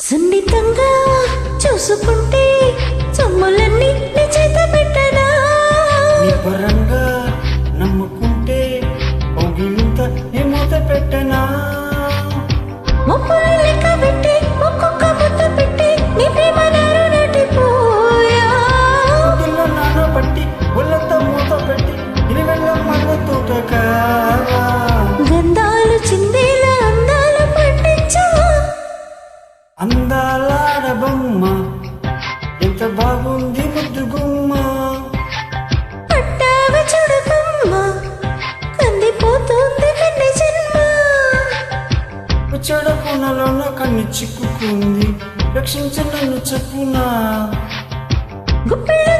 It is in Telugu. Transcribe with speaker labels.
Speaker 1: సున్నితంగా చూసుకుంటే సొమ్ములన్నీ నీ చేత పెట్టనా,
Speaker 2: నీ పరంగా నమ్ముకుంటే ఒగిలింత నీ మూత పెట్టనా,
Speaker 1: మొప్పులు లెక్క పెట్టి ఒక్కొక్క ముద్ద పెట్టి నీ ప్రేమ నారు నాటిపోయా,
Speaker 2: ఒడిలో నానబట్టి ఒళ్ళంతా మూత పెట్టి ఇనివెళ్ళ మల్ల తోట కావా,
Speaker 1: గంధాలు చిందేలా అందాలు పండించవా,
Speaker 2: అందాల ఆడబొమ్మ ఎంత బాగుంది ముద్దు గుమ్మ,
Speaker 1: పట్టావ చూడకమ్మ కందిపోతుంది కన్నె జన్మ,
Speaker 2: చెడ పునలోన కన్ను చిక్కుకుంది రక్షించ నన్ను చెప్పునా,
Speaker 1: గుప్పెళ్ళు